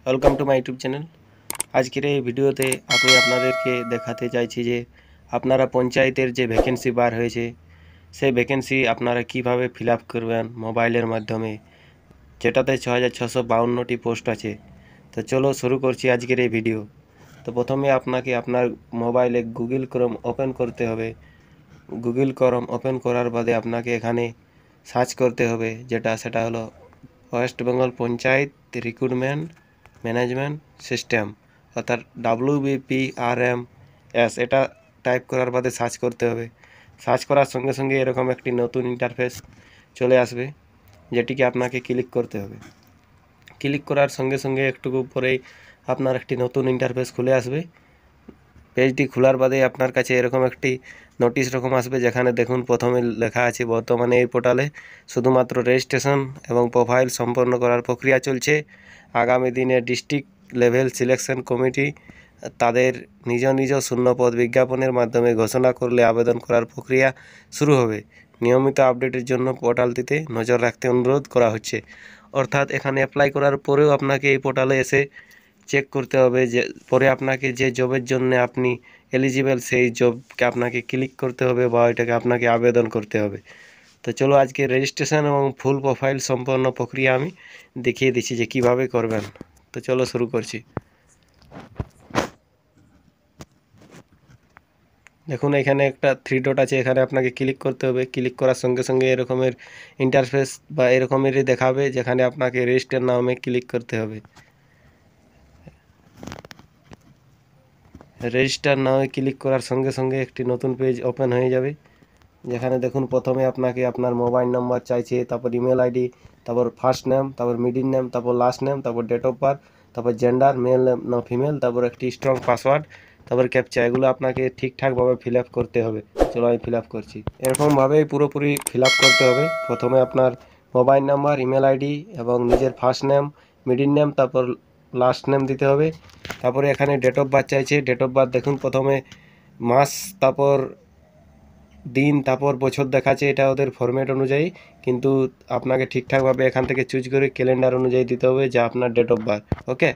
Welcome to my YouTube channel. আজকের এই ভিডিওতে আমি আপনাদেরকে দেখাতে চাইছি যে আপনারা পঞ্চায়েতের যে ভ্যাকেন্সি বার হয়েছে সেই ভ্যাকেন্সি আপনারা কিভাবে ফিল আপ করবেন মোবাইলের মাধ্যমে, যেটাতে 6652টি পোস্ট আছে। তো চলো শুরু করছি আজকের এই ভিডিও। তো প্রথমে আপনাকে আপনার মোবাইলে গুগল ক্রোম ওপেন করতে হবে। গুগল ক্রোম ওপেন করার বাদে আপনাকে এখানে সার্চ করতে হবে, সেটা হলো West Bengal panchayat recruitment management system, অর্থাৎ WBPRMS। এটা টাইপ করার বাদে সার্চ করতে হবে। সার্চ করার সঙ্গে সঙ্গে এরকম একটি নতুন ইন্টারফেস চলে আসবে, যেটিকে আপনাকে ক্লিক করতে হবে। ক্লিক করার সঙ্গে সঙ্গে একটু পরেই আপনার একটি নতুন ইন্টারফেস খুলে আসবে। পেজটি খোলার বাদে আপনার কাছে এরকম একটি নোটিশ রকম আসবে, যেখানে দেখুন প্রথমে লেখা আছে বর্তমানে এই পোর্টালে শুধুমাত্র রেজিস্ট্রেশন এবং প্রোফাইল সম্পন্ন করার প্রক্রিয়া চলছে। আগামী দিনে ডিস্ট্রিক্ট লেভেল সিলেকশন কমিটি তাদের নিজ নিজ শূন্যপদ বিজ্ঞাপনের মাধ্যমে ঘোষণা করলে আবেদন করার প্রক্রিয়া শুরু হবে। নিয়মিত আপডেটের জন্য পোর্টালটিতে নজর রাখতে অনুরোধ করা হচ্ছে। অর্থাৎ এখানে অ্যাপ্লাই করার পরেও আপনাকে এই পোর্টালে এসে চেক করতে হবে, যে পরে আপনাকে যে জবের জন্য আপনি এলিজিবল সেই জবকে আপনাকে ক্লিক করতে হবে বা ওইটাকে আপনাকে আবেদন করতে হবে। তো চলো আজকে রেজিস্ট্রেশন এবং ফুল প্রোফাইল সম্পন্ন প্রক্রিয়া আমি দেখিয়ে দিচ্ছি যে কিভাবে করবেন। তো চলো শুরু করছি। দেখুন এখানে একটা 3 ডট আছে, এখানে আপনাকে ক্লিক করতে হবে। ক্লিক করার সঙ্গে সঙ্গে এরকমের ইন্টারফেস বা এরকমেরই দেখাবে, যেখানে আপনাকে রেজিস্টার নামে ক্লিক করতে হবে। রেজিস্টার নামে ক্লিক করার সঙ্গে সঙ্গে একটি নতুন পেজ ওপেন হয়ে যাবে, যেখানে দেখুন প্রথমে আপনাকে আপনার মোবাইল নম্বর চাইছে, তারপর ইমেল আইডি, তারপর ফার্স্ট নেম, তারপর মিডিল নেম, তারপর লাস্ট নেম, তারপর ডেট অফ বার্থ, তারপর জেন্ডার মেল না ফিমেল, তারপর একটি স্ট্রং পাসওয়ার্ড, তারপর ক্যাপচা। এগুলো আপনাকে ঠিকঠাকভাবে ফিল আপ করতে হবে। চলো আমি ফিল আপ করছি। এরকমভাবেই পুরোপুরি ফিল আপ করতে হবে। প্রথমে আপনার মোবাইল নাম্বার, ইমেল আইডি এবং নিজের ফার্স্ট নেম, মিডিল নেম, তারপর লাস্ট নেম দিতে হবে। তারপরে এখানে ডেট অফ বার্থ চাইছে। ডেট অফ বার্থ দেখুন প্রথমে মাস, তারপর দিন, তারপর বছর দেখাচ্ছে। এটা ওদের ফরম্যাট অনুযায়ী, কিন্তু আপনাকে ঠিকঠাকভাবে এখান থেকে চুজ করে ক্যালেন্ডার অনুযায়ী দিতে হবে যে আপনার ডেট অফ বার্থ। ওকে,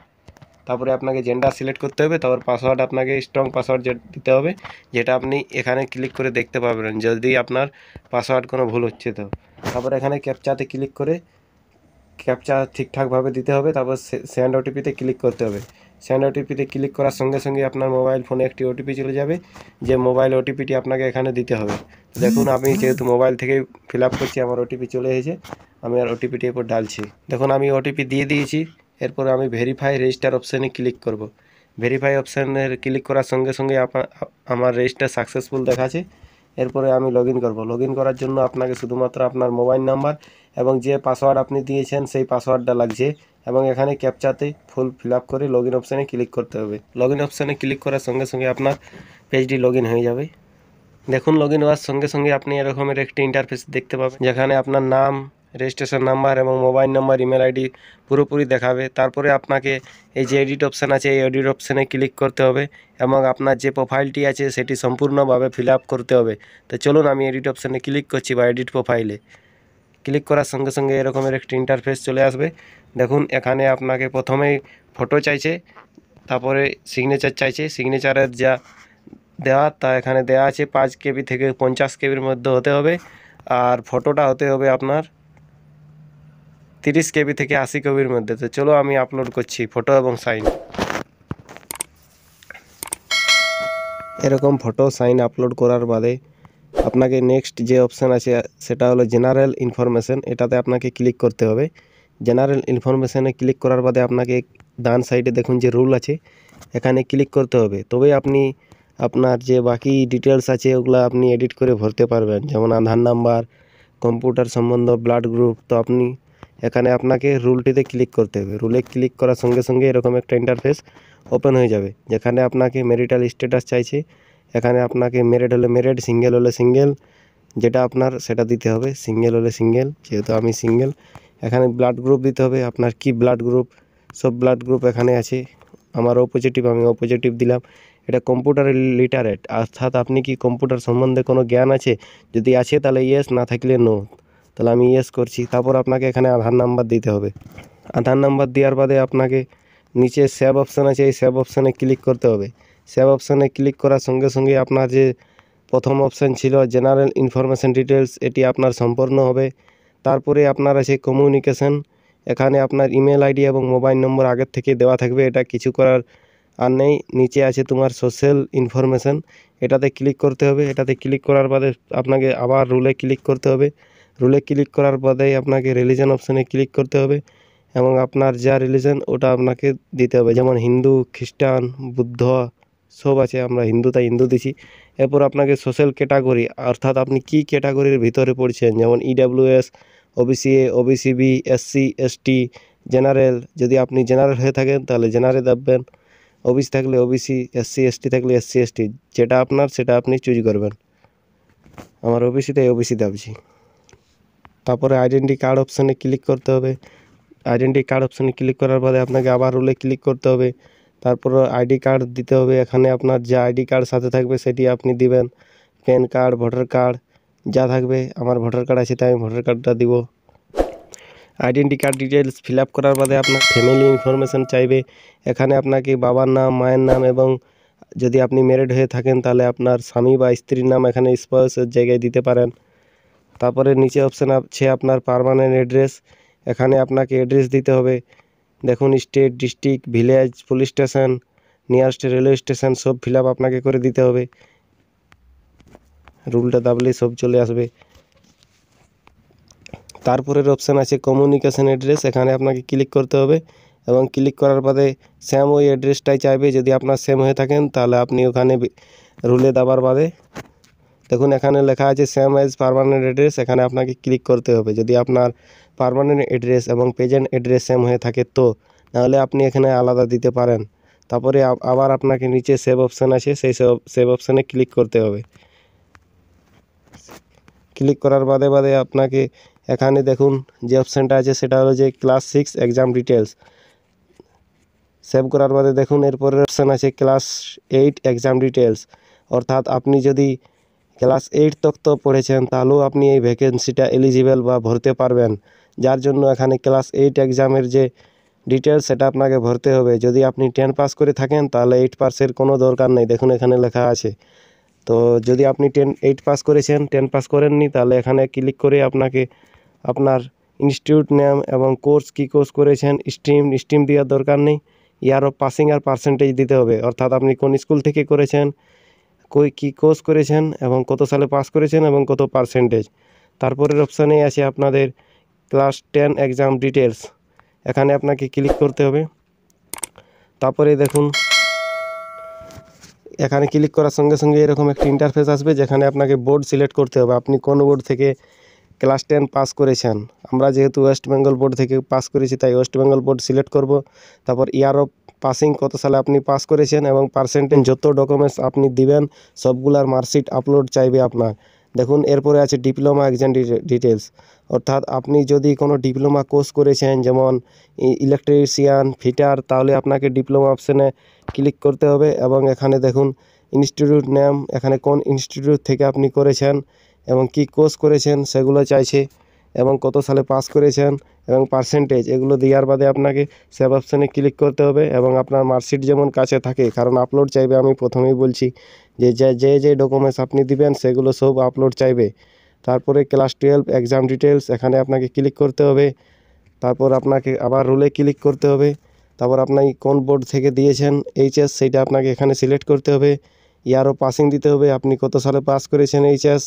তারপরে আপনাকে জেন্ডার সিলেক্ট করতে হবে। তারপর পাসওয়ার্ড আপনাকে স্ট্রং পাসওয়ার্ড দিতে হবে, যেটা আপনি এখানে ক্লিক করে দেখতে পাবেন যদি আপনার পাসওয়ার্ড কোনো ভুল হচ্ছে। তো তারপর এখানে ক্যাপচাতে ক্লিক করে ক্যাপচা ঠিকঠাকভাবে দিতে হবে। তারপর সেন্ড ওটিপিতে ক্লিক করতে হবে। সেন্ড ওটিপিতে ক্লিক করার সঙ্গে সঙ্গে আপনার মোবাইল ফোনে একটি ওটিপি চলে যাবে, যে মোবাইল ওটিপিটি আপনাকে এখানে দিতে হবে। দেখুন আমি যেহেতু মোবাইল থেকে ফিল আপ করছি, আমার ওটিপি চলে এসেছে। আমি আর ওটিপিটি এরপর ডালছি। দেখুন আমি ওটিপি দিয়ে দিয়েছি। এরপর আমি ভেরিফাই রেজিস্টার অপশানে ক্লিক করব। ভেরিফাই অপশানের ক্লিক করার সঙ্গে সঙ্গে আমার রেজিস্টার সাকসেসফুল দেখাচ্ছে। এরপরে আমি লগ ইন করবো। লগ ইন করার জন্য আপনাকে শুধুমাত্র আপনার মোবাইল নাম্বার এবং যে পাসওয়ার্ড আপনি দিয়েছেন সেই পাসওয়ার্ডটা লাগছে, এবং এখানে ক্যাপচাতে ফুল ফিল আপ করে লগ ইন অপশানে ক্লিক করতে হবে। লগ ইন অপশানে ক্লিক করার সঙ্গে সঙ্গে আপনার পেজটি লগ ইন হয়ে যাবে। দেখুন লগ ইন হওয়ার সঙ্গে সঙ্গে আপনি এরকমের একটি ইন্টারফেস দেখতে পাবেন, যেখানে আপনার নাম, রেজিস্ট্রেশন নাম্বার এবং মোবাইল নাম্বার, ইমেল আইডি পুরোপুরি দেখাবে। তারপরে আপনাকে এই যে এডিট অপশান আছে, এই এডিট অপশানে ক্লিক করতে হবে এবং আপনার যে প্রোফাইলটি আছে সেটি সম্পূর্ণভাবে ফিল আপ করতে হবে। তো চলুন আমি এডিট অপশানে ক্লিক করছি বা এডিট প্রোফাইলে ক্লিক করার সঙ্গে সঙ্গে এরকমের একটি ইন্টারফেস চলে আসবে। দেখুন এখানে আপনাকে প্রথমেই ফটো চাইছে, তারপরে সিগনেচার চাইছে। সিগনেচারের যা দেওয়া তা এখানে দেওয়া আছে, 5 KB থেকে 50 KBর মধ্যে হতে হবে। আর ফটোটা হতে হবে আপনার 30 KB থেকে 80 KBর মধ্যে। তো চলো আমি আপলোড করছি ফটো এবং সাইন। এরকম ফটো সাইন আপলোড করার বাদে আপনাকে নেক্সট যে অপশান আছে সেটা হলো জেনারেল ইনফরমেশন। এটাতে আপনাকে ক্লিক করতে হবে। জেনারেল ইনফরমেশনে ক্লিক করার বাদে আপনাকে ডান সাইডে দেখুন যে রুল আছে, এখানে ক্লিক করতে হবে। তবেই আপনি আপনার যে বাকি ডিটেলস আছে ওগুলো আপনি এডিট করে ভরতে পারবেন, যেমন আধার নাম্বার, কম্পিউটার সম্বন্ধ, ব্লাড গ্রুপ। তো আপনি এখানে আপনাকে রুলটিতে ক্লিক করতে হবে। রুলে ক্লিক করার সঙ্গে সঙ্গে এরকম একটা ইন্টারফেস ওপেন হয়ে যাবে, যেখানে আপনাকে ম্যারিটাল স্ট্যাটাস চাইছে। এখানে আপনাকে ম্যারিড হলে ম্যারিড, সিঙ্গেল হলে সিঙ্গেল, যেটা আপনার সেটা দিতে হবে। সিঙ্গেল হলে সিঙ্গেল, যেহেতু আমি সিঙ্গেল। এখানে ব্লাড গ্রুপ দিতে হবে, আপনার কি ব্লাড গ্রুপ। সব ব্লাড গ্রুপ এখানে আছে। আমার ও পজিটিভ, আমি ও পজিটিভ দিলাম। এটা কম্পিউটার লিটারেট, অর্থাৎ আপনি কি কম্পিউটার সম্বন্ধে কোনো জ্ঞান আছে, যদি আছে তাহলে ইয়েস, না থাকলে নো। তাহলে আমি ইয়েস করছি। তারপর আপনাকে এখানে আধার নাম্বার দিতে হবে। আধার নাম্বার দেওয়ার বাদে আপনাকে নিচে সেভ অপশান আছে, এই সেভ অপশানে ক্লিক করতে হবে। সেভ অপশানে ক্লিক করার সঙ্গে সঙ্গে আপনার যে প্রথম অপশান ছিল জেনারেল ইনফরমেশন ডিটেলস, এটি আপনার সম্পূর্ণ হবে। তারপরে আপনার আছে কমিউনিকেশন, এখানে আপনার ইমেল আইডি এবং মোবাইল নম্বর আগের থেকে দেওয়া থাকবে, এটা কিছু করার আর নেই। নিচে আছে তোমার সোশ্যাল ইনফরমেশন, এটাতে ক্লিক করতে হবে। এটাতে ক্লিক করার বাদে আপনাকে আবার রুলে ক্লিক করতে হবে। রুলে ক্লিক করার বাদেই আপনাকে রিলিজন অপশানে ক্লিক করতে হবে এবং আপনার যা রিলিজন ওটা আপনাকে দিতে হবে, যেমন হিন্দু, খ্রিস্টান, বুদ্ধ সব আছে, আমরা হিন্দু তাই হিন্দু দিছি। এরপর আপনাকে সোশ্যাল ক্যাটাগরি, অর্থাৎ আপনি কি ক্যাটাগরির ভিতরে পড়ছেন, যেমন EWS, OBC A, OBC B, SC, ST, general. যদি আপনি জেনারেল হয়ে থাকেন তাহলে জেনারেল দাববেন, ওবিসি থাকলে ওবিসি, এসসি এসটি থাকলে এসসি এসটি, যেটা আপনার সেটা আপনি চুজ করবেন। আমার ওবিসিতে ওবিসি দাবছি। তারপরে আইডেন্টি কার্ড অপশানে ক্লিক করতে হবে। আইডেন্টি কার্ড অপশানে ক্লিক করার পরে আপনাকে আবার রুলে ক্লিক করতে হবে। তারপর আইডি কার্ড দিতে হবে, এখানে আপনার যে আইডি কার্ড সাথে থাকবে সেটি আপনি দিবেন। প্যান কার্ড, ভোটার কার্ড যা থাকবে, আমার ভোটার কার্ড আছে তাই আমি ভোটার কার্ডটা দিব। Identity card details fill up করার বাদে আপনার ফ্যামিলি ইনফরমেশান চাইবে, এখানে আপনাকে বাবার নাম, মায়ের নাম এবং যদি আপনি ম্যারিড হয়ে থাকেন তাহলে আপনার স্বামী বা স্ত্রীর নাম এখানে স্পাউসের জায়গায় দিতে পারেন। তারপরে নিচে অপশান আছে আপনার পার্মানেন্ট অ্যাড্রেস, এখানে আপনাকে অ্যাড্রেস দিতে হবে। দেখুন state, district, village, police station, nearest railway station সব ফিল আপ আপনাকে করে দিতে হবে। রুলটা দাবলেই সব চলে আসবে। তারপরের অপশান আছে কমিউনিকেশন অ্যাড্রেস, এখানে আপনাকে ক্লিক করতে হবে এবং ক্লিক করার পরে সেম ওই অ্যাড্রেসটাই চাইবে। যদি আপনার সেম হয়ে থাকেন তাহলে আপনি ওখানে রুলে দাবার বাদে দেখুন এখানে লেখা আছে সেম অ্যাজ পার্মানেন্ট অ্যাড্রেস, এখানে আপনাকে ক্লিক করতে হবে। যদি আপনার পার্মানেন্ট অ্যাড্রেস এবং প্রেজেন্ট অ্যাড্রেস সেম হয়ে থাকে তো, নাহলে আপনি এখানে আলাদা দিতে পারেন। তারপরে আবার আপনাকে নিচে সেভ অপশান আছে, সেই সেভ অপশানে ক্লিক করতে হবে। ক্লিক করার বাদে বাদে আপনাকে এখানে দেখুন যে অপশানটা আছে সেটা হলো যে ক্লাস 6 এক্সাম ডিটেলস। সেভ করার বাদে দেখুন এরপরের অপশান আছে ক্লাস 8 এক্সাম ডিটেলস, অর্থাৎ আপনি যদি ক্লাস 8 তক তো পড়েছেন তাহলেও আপনি এই ভ্যাকেন্সিটা এলিজিবল বা ভরতে পারবেন, যার জন্য এখানে ক্লাস 8 এক্সামের যে ডিটেলস সেটা আপনাকে ভরতে হবে। যদি আপনি 10 পাস করে থাকেন তাহলে 8 পাসের কোনো দরকার নেই, দেখুন এখানে লেখা আছে। তো যদি আপনি 8 পাস করেছেন, 10 পাস করেননি, তাহলে এখানে ক্লিক করে আপনাকে আপনার ইনস্টিটিউট নেম এবং কোর্স কী কোর্স করেছেন, স্ট্রিম দেওয়ার দরকার নেই, ইয়ার অফ পাসিং আর পার্সেন্টেজ দিতে হবে, অর্থাৎ আপনি কোন স্কুল থেকে করেছেন, কী কোর্স করেছেন এবং কত সালে পাস করেছেন এবং কত পার্সেন্টেজ। তারপরের অপশানে আছে আপনাদের ক্লাস 10 এক্সাম ডিটেলস, এখানে আপনাকে ক্লিক করতে হবে। তারপরে দেখুন এখানে ক্লিক করার সঙ্গে সঙ্গে এরকম একটা ইন্টারফেস আসবে, যেখানে আপনাকে বোর্ড সিলেক্ট করতে হবে, আপনি কোন বোর্ড থেকে ক্লাস 10 পাস করেছেন। আমরা যেহেতু ওয়েস্ট বেঙ্গল বোর্ড থেকে পাস করেছি তাই ওয়েস্ট বেঙ্গল বোর্ড সিলেক্ট করব। তারপর ইয়ার অফ পাসিং, কত সালে আপনি পাস করেছেন এবং পার্সেন্টেজ, যত ডকুমেন্টস আপনি দিবেন সবগুলার মার্কশিট আপলোড চাইবে আপনার। দেখুন এরপরে আছে ডিপ্লোমা এক্সাম ডিটেলস, অর্থাৎ আপনি যদি কোনো ডিপ্লোমা কোর্স করেছেন যেমন ইলেকট্রিশিয়ান, ফিটার, তাহলে আপনাকে ডিপ্লোমা অপশানে ক্লিক করতে হবে এবং এখানে দেখুন ইনস্টিটিউট নেম, এখানে কোন ইনস্টিটিউট থেকে আপনি করেছেন এবং কি কোর্স করেছেন সেগুলো চাইছে এবং কত সালে পাস করেছেন এবং পার্সেন্টেজ, এগুলো দেওয়ার বাদে আপনাকে সেভ অপশানে ক্লিক করতে হবে এবং আপনার মার্কশিট যেমন কাছে থাকে, কারণ আপলোড চাইবে, আমি প্রথমেই বলছি যে যে ডকুমেন্টস আপনি দিবেন সেগুলো সব আপলোড চাইবে। তারপরে ক্লাস 12 এক্সাম ডিটেলস, এখানে আপনাকে ক্লিক করতে হবে। তারপর আপনাকে আবার রুলে ক্লিক করতে হবে। তারপর আপনি কোন বোর্ড থেকে দিয়েছেন এইচএস, সেইটা আপনাকে এখানে সিলেক্ট করতে হবে। ইয়ারও পাসিং দিতে হবে, আপনি কত সালে পাস করেছেন এইচএস,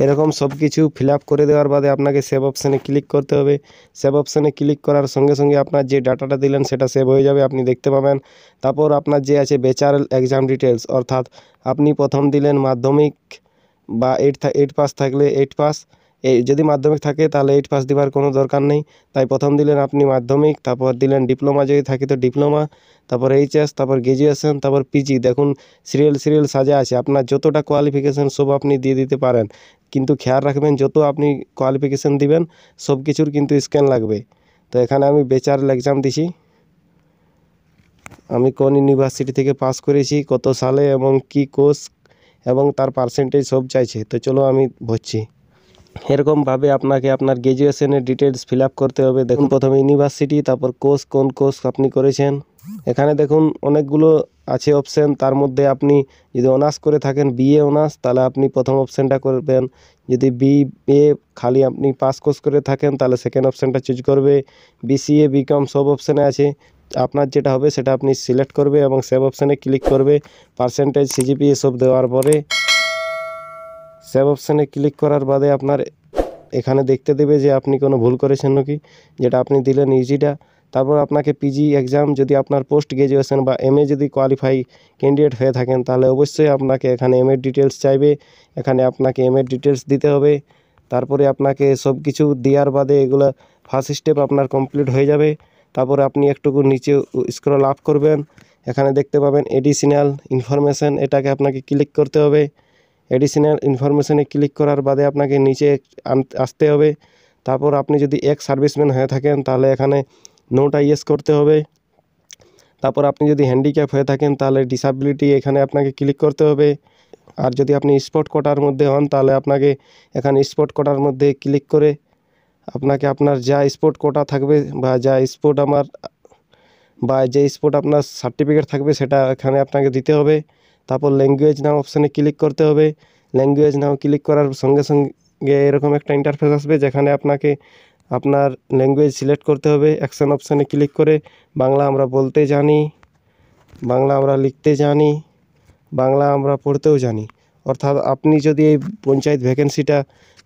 এরকম সব কিছু ফিল আপ করে দেওয়ার বাদে আপনাকে সেভ অপশানে ক্লিক করতে হবে। সেভ অপশানে ক্লিক করার সঙ্গে সঙ্গে আপনার যে ডাটাটা দিলেন সেটা সেভ হয়ে যাবে, আপনি দেখতে পাবেন। তারপর আপনার যে আছে ব্যাচেলার এক্সাম ডিটেলস, অর্থাৎ আপনি প্রথম দিলেন মাধ্যমিক বা 8 পাস থাকলে 8 পাস, যদি মাধ্যমিক থাকে তাহলে 8 পাস দেওয়ার কোনো দরকার নেই, তাই প্রথম দিলেন আপনি মাধ্যমিক, তারপর দিলেন ডিপ্লোমা যদি থাকে তো ডিপ্লোমা, তারপর এইচএস, তারপর গ্র্যাজুয়েশন, তারপর পিজি। দেখুন সিরিয়াল সাজা আছে, আপনার যতটা কোয়ালিফিকেশান সব আপনি দিয়ে দিতে পারেন, কিন্তু খেয়াল রাখবেন যত আপনি কোয়ালিফিকেশান দিবেন সব কিছুর কিন্তু স্ক্যান লাগবে। তো এখানে আমি ব্যাচেলার এক্সাম দিছি, আমি কোন ইউনিভার্সিটি থেকে পাস করেছি, কত সালে এবং কি কোর্স এবং তার পার্সেন্টেজ সব চাইছে। তো চলো আমি ভরছি। এরকমভাবে আপনাকে আপনার গ্র্যাজুয়েশনের ডিটেলস ফিল আপ করতে হবে। দেখুন প্রথমে ইউনিভার্সিটি, তারপর কোর্স, কোন কোর্স আপনি করেছেন। এখানে দেখুন অনেকগুলো আছে অপশান। তার মধ্যে আপনি যদি অনার্স করে থাকেন, বিএ অনার্স, তাহলে আপনি প্রথম অপশানটা করবেন। যদি বিএ খালি আপনি পাস কোর্স করে থাকেন তাহলে সেকেন্ড অপশানটা চুজ করবে। বিসিএ, বিকম সব অপশানে আছে। আপনার যেটা হবে সেটা আপনি সিলেক্ট করবে এবং সেভ অপশানে ক্লিক করবে। পার্সেন্টেজ, সিজিপি এসব দেওয়ার পরে সেভ অপশানে ক্লিক করার বাদে আপনার এখানে দেখতে দেবে যে আপনি কোনো ভুল করেছেন নাকি, যেটা আপনি দিলেন ইজিটা। তারপর আপনাকে পিজি এক্সাম, যদি আপনার পোস্ট গ্র্যাজুয়েশন বা এমএ যদি কোয়ালিফাই ক্যান্ডিডেট হয়ে থাকেন তাহলে অবশ্যই আপনাকে এখানে এমএর ডিটেলস চাইবে। এখানে আপনাকে এমএর ডিটেলস দিতে হবে। তারপরে আপনাকে সব কিছু দেওয়ার বাদে এগুলো ফার্স্ট স্টেপ আপনার কমপ্লিট হয়ে যাবে। তারপরে আপনি একটুকু নিচে স্ক্রল আপ করবেন, এখানে দেখতে পাবেন এডিশনাল ইনফরমেশান, এটাকে আপনাকে ক্লিক করতে হবে। এডিশনাল ইনফরমেশানে ক্লিক করার বাদে আপনাকে নিচে আসতে হবে। তারপর আপনি যদি এক্স সার্ভিসম্যান হয়ে থাকেন তাহলে এখানে নোটা ইয়েস করতে হবে। তারপর আপনি যদি হ্যান্ডিক্যাপ হয়ে থাকেন তাহলে ডিসাবিলিটি, এখানে আপনাকে ক্লিক করতে হবে। আর যদি আপনি স্পট কোটার মধ্যে হন তাহলে আপনাকে এখানে স্পট কোটার মধ্যে ক্লিক করে আপনাকে আপনার যা স্পট কোটা থাকবে বা যা স্পট যে স্পট আপনার সার্টিফিকেট থাকবে সেটা এখানে আপনাকে দিতে হবে। তারপর ল্যাঙ্গুয়েজ নাও অপশানে ক্লিক করতে হবে। ল্যাঙ্গুয়েজ নাও ক্লিক করার সঙ্গে সঙ্গে এরকম একটা ইন্টারফেস আসবে যেখানে আপনাকে আপনার ল্যাঙ্গুয়েজ সিলেক্ট করতে হবে। অ্যাকশন অপশানে ক্লিক করে বাংলা আমরা বলতে জানি, বাংলা আমরা লিখতে জানি, বাংলা আমরা পড়তেও জানি। অর্থাৎ আপনি যদি এই পঞ্চায়েত ভ্যাকেন্সিটা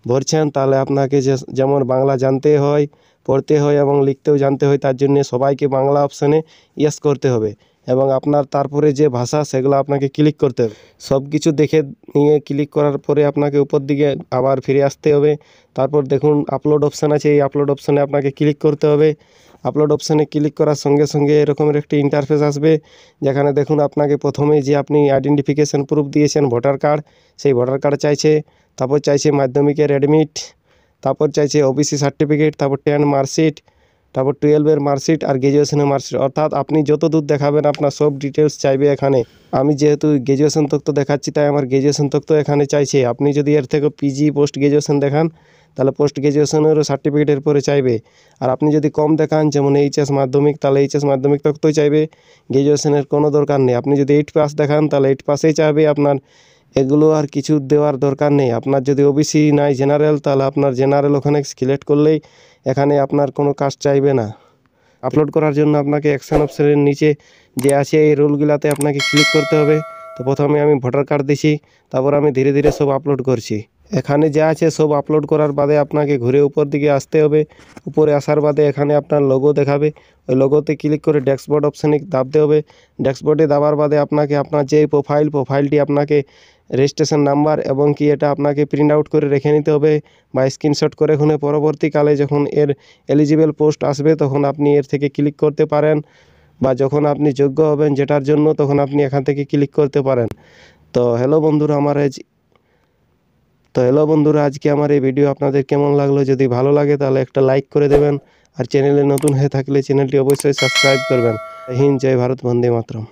ভরছেন তাহলে আপনাকে যেমন বাংলা জানতে হয়, পড়তে হয় এবং লিখতেও জানতে হয়, তার জন্য সবাইকে বাংলা অপশানে ইয়েস করতে হবে এবং আপনার তারপরে যে ভাষা সেগুলো আপনাকে ক্লিক করতে হবে। সব কিছু দেখে নিয়ে ক্লিক করার পরে আপনাকে উপর দিকে আবার ফিরে আসতে হবে। তারপর দেখুন আপলোড অপশান আছে, এই আপলোড অপশানে আপনাকে ক্লিক করতে হবে। আপলোড অপশানে ক্লিক করার সঙ্গে সঙ্গে এরকমের একটি ইন্টারফেস আসবে যেখানে দেখুন আপনাকে প্রথমে যে আপনি আইডেন্টিফিকেশান প্রুফ দিয়েছেন ভোটার কার্ড, সেই ভোটার কার্ড চাইছে। তারপর চাইছে মাধ্যমিকের অ্যাডমিট, তারপর চাইছে ওবিসি সার্টিফিকেট, তারপর 10 মার্কশিট, তারপর 12-এর মার্কশিট আর গ্র্যাজুয়েশনের মার্কশিট। অর্থাৎ আপনি যত দূর দেখাবেন আপনার সব ডিটেলস চাইবে এখানে। আমি যেহেতু গ্র্যাজুয়েশন তথ্য দেখাচ্ছি তাই আমার গ্র্যাজুয়েশন তথ্য এখানে চাইছে। আপনি যদি এর থেকে পিজি পোস্ট গ্র্যাজুয়েশন দেখান তাহলে পোস্ট গ্র্যাজুয়েশনেরও সার্টিফিকেটের পরে চাইবে। আর আপনি যদি কম দেখান যেমন এইচএস মাধ্যমিক তাহলে এইচএস মাধ্যমিক তথ্যই চাইবে, গ্র্যাজুয়েশনের কোনো দরকার নেই। আপনি যদি 8 পাস দেখান তাহলে 8 পাসেই চাইবে আপনার, এগুলো আর কিছু দেওয়ার দরকার নেই। আপনার যদি ওবিসি নাই জেনারেল তাহলে আপনার জেনারেল ওখানে সিলেক্ট করলেই এখানে আপনার কোনো কাস্ট চাইবে না। আপলোড করার জন্য আপনাকে অ্যাকশন অপশানের নিচে যে আছে এই রুলগুলাতে আপনাকে ক্লিক করতে হবে। তো প্রথমে আমি ভোটার কার্ড দিছি, তারপর আমি ধীরে ধীরে সব আপলোড করছি। এখানে যা আছে সব আপলোড করার বাদে আপনাকে ঘুরে উপর দিকে আসতে হবে। উপরে আসার বাদে এখানে আপনার লোগো দেখাবে, ওই লোগোতে ক্লিক করে ড্যাশবোর্ড অপশানে দাবতে হবে। ড্যাশবোর্ডে দাবার বাদে আপনাকে আপনার যে প্রোফাইলটি আপনাকে রেজিস্ট্রেশন নাম্বার এবং কি এটা আপনাকে প্রিন্ট আউট করে রেখে নিতে হবে বা স্ক্রিনশট করে এখানে পরবর্তীকালে যখন এর এলিজিবল পোস্ট আসবে তখন আপনি এর থেকে ক্লিক করতে পারেন বা যখন আপনি যোগ্য হবেন যেটার জন্য তখন আপনি এখান থেকে ক্লিক করতে পারেন। তো হ্যালো বন্ধুরা, আজকে আমার এই ভিডিও আপনাদের কেমন লাগলো? যদি ভালো লাগে তাহলে একটা লাইক করে দেবেন আর চ্যানেলে নতুন হয়ে থাকলে চ্যানেলটি অবশ্যই সাবস্ক্রাইব করবেন। জয় হিন্দ, জয় ভারত, বন্দে মাতরম।